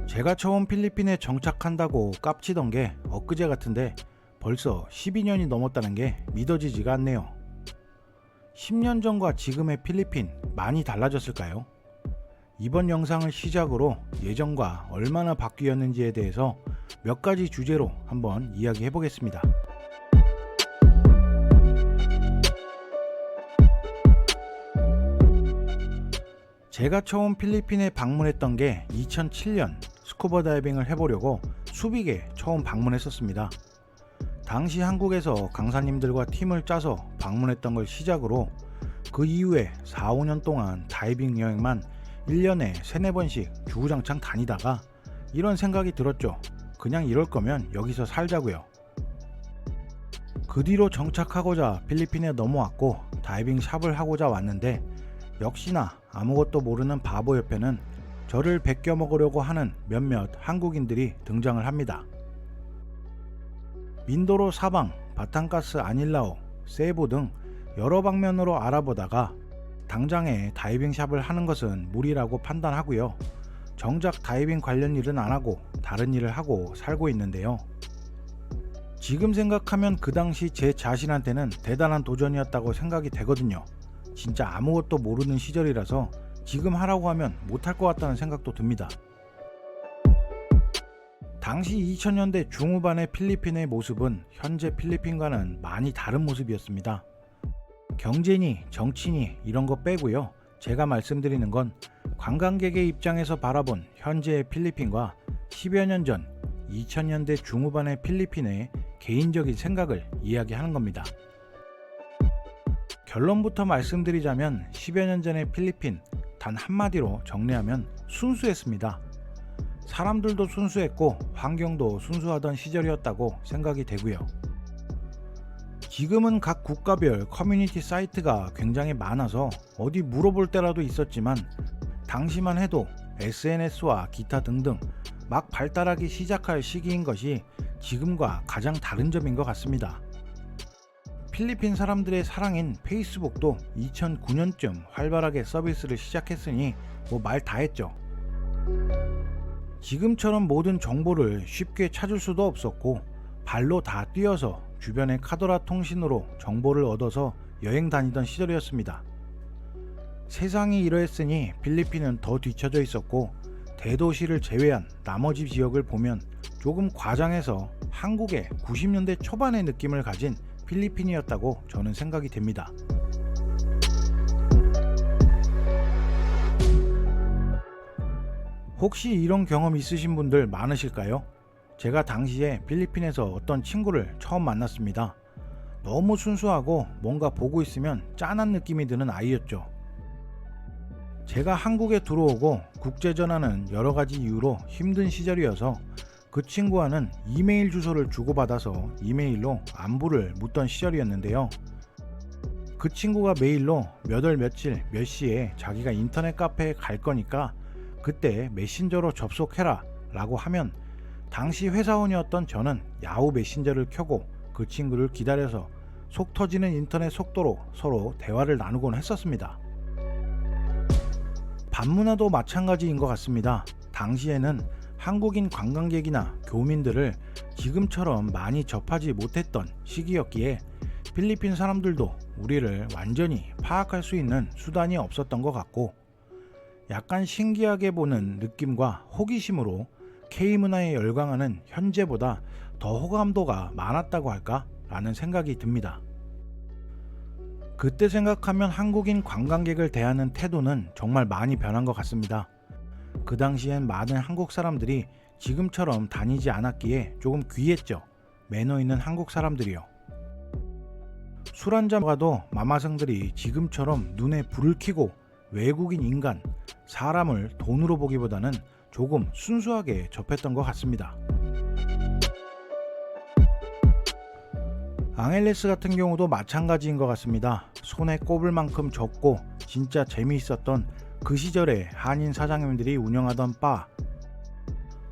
제가 처음 필리핀에 정착한다고 깝치던 게 엊그제 같은데 벌써 12년이 넘었다는 게 믿어지지가 않네요. 10년 전과 지금의 필리핀 많이 달라졌을까요? 이번 영상을 시작으로 예전과 얼마나 바뀌었는지에 대해서 몇 가지 주제로 한번 이야기해 보겠습니다. 제가 처음 필리핀에 방문했던 게 2007년 스쿠버 다이빙을 해보려고 수빅에 처음 방문했었습니다. 당시 한국에서 강사님들과 팀을 짜서 방문했던 걸 시작으로 그 이후에 4, 5년 동안 다이빙 여행만 1년에 3, 4번씩 주구장창 다니다가 이런 생각이 들었죠. 그냥 이럴 거면 여기서 살자고요. 그 뒤로 정착하고자 필리핀에 넘어왔고 다이빙 샵을 하고자 왔는데 역시나 아무것도 모르는 바보 옆에는 저를 베껴 먹으려고 하는 몇몇 한국인들이 등장을 합니다. 민도로 사방, 바탄가스 아닐라오, 세부 등 여러 방면으로 알아보다가 당장에 다이빙 샵을 하는 것은 무리라고 판단하고요. 정작 다이빙 관련 일은 안 하고 다른 일을 하고 살고 있는데요. 지금 생각하면 그 당시 제 자신한테는 대단한 도전이었다고 생각이 되거든요. 진짜 아무것도 모르는 시절이라서 지금 하라고 하면 못할 것 같다는 생각도 듭니다. 당시 2000년대 중후반의 필리핀의 모습은 현재 필리핀과는 많이 다른 모습이었습니다. 경제니 정치니 이런 거 빼고요. 제가 말씀드리는 건 관광객의 입장에서 바라본 현재의 필리핀과 10여 년 전 2000년대 중후반의 필리핀의 개인적인 생각을 이야기하는 겁니다. 결론부터 말씀드리자면 10여 년 전의 필리핀 단 한마디로 정리하면 순수했습니다. 사람들도 순수했고 환경도 순수하던 시절이었다고 생각이 되고요. 지금은 각 국가별 커뮤니티 사이트가 굉장히 많아서 어디 물어볼 때라도 있었지만 당시만 해도 SNS와 기타 등등 막 발달하기 시작할 시기인 것이 지금과 가장 다른 점인 것 같습니다. 필리핀 사람들의 사랑인 페이스북도 2009년쯤 활발하게 서비스를 시작했으니 뭐 말 다 했죠. 지금처럼 모든 정보를 쉽게 찾을 수도 없었고 발로 다 뛰어서 주변의 카더라 통신으로 정보를 얻어서 여행 다니던 시절이었습니다. 세상이 이러했으니 필리핀은 더 뒤처져 있었고 대도시를 제외한 나머지 지역을 보면 조금 과장해서 한국의 90년대 초반의 느낌을 가진 필리핀이었다고 저는 생각이 됩니다. 혹시 이런 경험 있으신 분들 많으실까요? 제가 당시에 필리핀에서 어떤 친구를 처음 만났습니다. 너무 순수하고 뭔가 보고 있으면 짠한 느낌이 드는 아이였죠. 제가 한국에 들어오고 국제전화는 여러가지 이유로 힘든 시절이어서 그 친구와는 이메일 주소를 주고받아서 이메일로 안부를 묻던 시절이었는데요. 그 친구가 메일로 몇 월 며칠 몇 시에 자기가 인터넷 카페에 갈 거니까 그때 메신저로 접속해라 라고 하면 당시 회사원이었던 저는 야후 메신저를 켜고 그 친구를 기다려서 속 터지는 인터넷 속도로 서로 대화를 나누곤 했었습니다. 반문화도 마찬가지인 것 같습니다. 당시에는 한국인 관광객이나 교민들을 지금처럼 많이 접하지 못했던 시기였기에 필리핀 사람들도 우리를 완전히 파악할 수 있는 수단이 없었던 것 같고 약간 신기하게 보는 느낌과 호기심으로 K문화에 열광하는 현재보다 더 호감도가 많았다고 할까? 라는 생각이 듭니다. 그때 생각하면 한국인 관광객을 대하는 태도는 정말 많이 변한 것 같습니다. 그 당시엔 많은 한국 사람들이 지금처럼 다니지 않았기에 조금 귀했죠. 매너 있는 한국 사람들이요. 술 한잔 가도 마마상들이 지금처럼 눈에 불을 켜고 외국인 인간, 사람을 돈으로 보기보다는 조금 순수하게 접했던 것 같습니다. 앙헬레스 같은 경우도 마찬가지인 것 같습니다. 손에 꼽을 만큼 적고 진짜 재미있었던 그 시절에 한인 사장님들이 운영하던 바,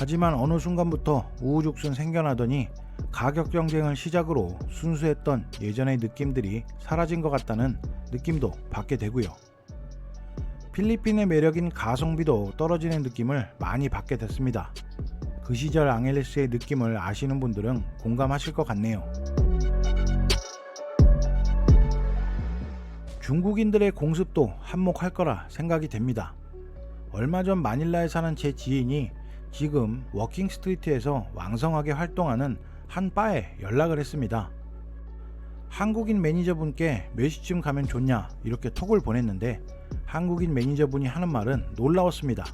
하지만 어느 순간부터 우후죽순 생겨나더니 가격 경쟁을 시작으로 순수했던 예전의 느낌들이 사라진 것 같다는 느낌도 받게 되고요. 필리핀의 매력인 가성비도 떨어지는 느낌을 많이 받게 됐습니다. 그 시절 앙헬레스의 느낌을 아시는 분들은 공감하실 것 같네요. 중국인들의 공습도 한몫할 거라 생각이 됩니다. 얼마 전 마닐라에 사는 제 지인이 지금 워킹 스트리트에서 왕성하게 활동하는 한 바에 연락을 했습니다. 한국인 매니저분께 몇 시쯤 가면 좋냐 이렇게 톡을 보냈는데 한국인 매니저분이 하는 말은 놀라웠습니다.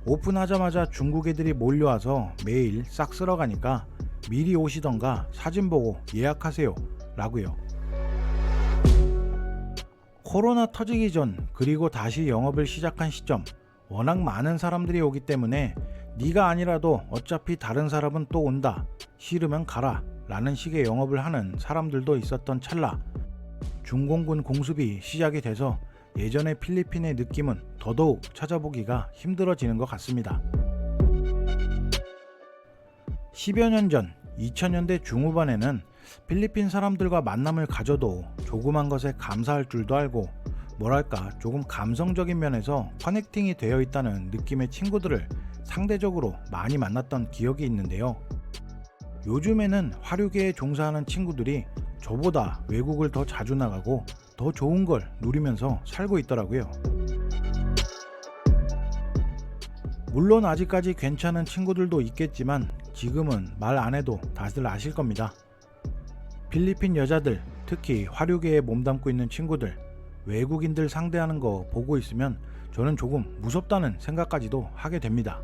오픈하자마자 중국 애들이 몰려와서 매일 싹 쓸어가니까 미리 오시던가 사진 보고 예약하세요 라고요. 코로나 터지기 전 그리고 다시 영업을 시작한 시점, 워낙 많은 사람들이 오기 때문에 네가 아니라도 어차피 다른 사람은 또 온다, 싫으면 가라 라는 식의 영업을 하는 사람들도 있었던 찰나 중공군 공습이 시작이 돼서 예전의 필리핀의 느낌은 더더욱 찾아보기가 힘들어지는 것 같습니다. 10여 년 전 2000년대 중후반에는 필리핀 사람들과 만남을 가져도 조그만 것에 감사할 줄도 알고 뭐랄까 조금 감성적인 면에서 커넥팅이 되어 있다는 느낌의 친구들을 상대적으로 많이 만났던 기억이 있는데요. 요즘에는 화류계에 종사하는 친구들이 저보다 외국을 더 자주 나가고 더 좋은 걸 누리면서 살고 있더라고요. 물론 아직까지 괜찮은 친구들도 있겠지만 지금은 말 안 해도 다들 아실 겁니다. 필리핀 여자들, 특히 화류계에 몸담고 있는 친구들, 외국인들 상대하는 거 보고 있으면 저는 조금 무섭다는 생각까지도 하게 됩니다.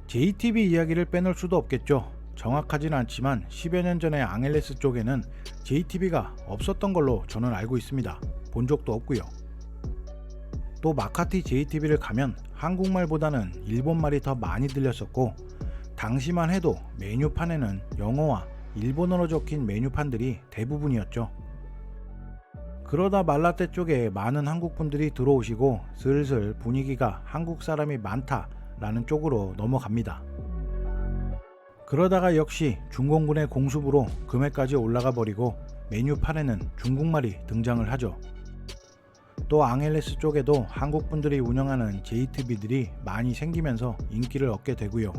JTB 이야기를 빼놓을 수도 없겠죠. 정확하진 않지만 10여 년 전에 앙헬레스 쪽에는 JTB가 없었던 걸로 저는 알고 있습니다. 본 적도 없고요. 또 마카티 JTB를 가면 한국말보다는 일본말이 더 많이 들렸었고 당시만 해도 메뉴판에는 영어와 일본어로 적힌 메뉴판들이 대부분이었죠. 그러다 말라떼 쪽에 많은 한국분들이 들어오시고 슬슬 분위기가 한국 사람이 많다라는 쪽으로 넘어갑니다. 그러다가 역시 중공군의 공습으로 금액까지 올라가 버리고 메뉴판에는 중국말이 등장을 하죠. 또 앙헬레스 쪽에도 한국분들이 운영하는 JTB들이 많이 생기면서 인기를 얻게 되고요.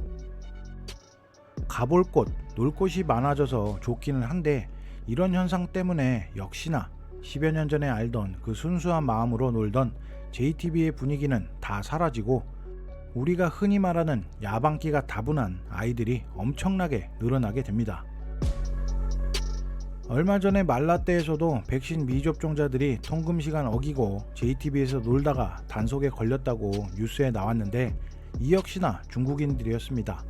가볼 곳, 놀 곳이 많아져서 좋기는 한데 이런 현상 때문에 역시나 10여 년 전에 알던 그 순수한 마음으로 놀던 JTB의 분위기는 다 사라지고 우리가 흔히 말하는 야방기가 다분한 아이들이 엄청나게 늘어나게 됩니다. 얼마 전에 말라떼에서도 백신 미접종자들이 통금시간 어기고 JTB에서 놀다가 단속에 걸렸다고 뉴스에 나왔는데 이 역시나 중국인들이었습니다.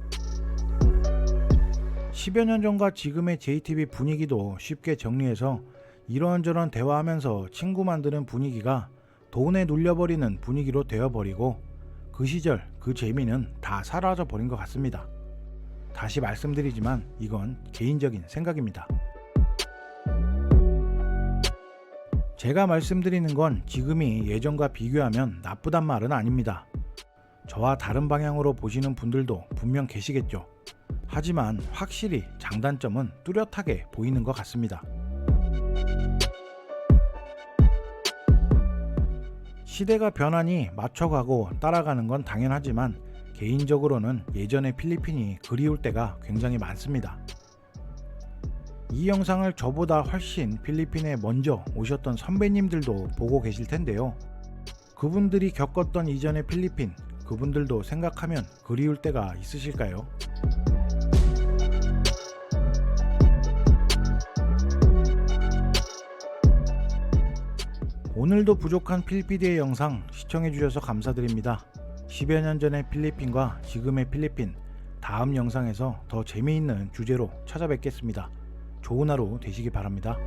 10여 년 전과 지금의 JTB 분위기도 쉽게 정리해서 이런저런 대화하면서 친구 만드는 분위기가 돈에 눌려버리는 분위기로 되어버리고 그 시절 그 재미는 다 사라져 버린 것 같습니다. 다시 말씀드리지만 이건 개인적인 생각입니다. 제가 말씀드리는 건 지금이 예전과 비교하면 나쁘단 말은 아닙니다. 저와 다른 방향으로 보시는 분들도 분명 계시겠죠. 하지만 확실히 장단점은 뚜렷하게 보이는 것 같습니다. 시대가 변하니 맞춰가고 따라가는 건 당연하지만 개인적으로는 예전의 필리핀이 그리울 때가 굉장히 많습니다. 이 영상을 저보다 훨씬 필리핀에 먼저 오셨던 선배님들도 보고 계실 텐데요. 그분들이 겪었던 이전의 필리핀, 그분들도 생각하면 그리울 때가 있으실까요? 오늘도 부족한 필피디의 영상 시청해주셔서 감사드립니다. 10여 년 전의 필리핀과 지금의 필리핀, 다음 영상에서 더 재미있는 주제로 찾아뵙겠습니다. 좋은 하루 되시기 바랍니다.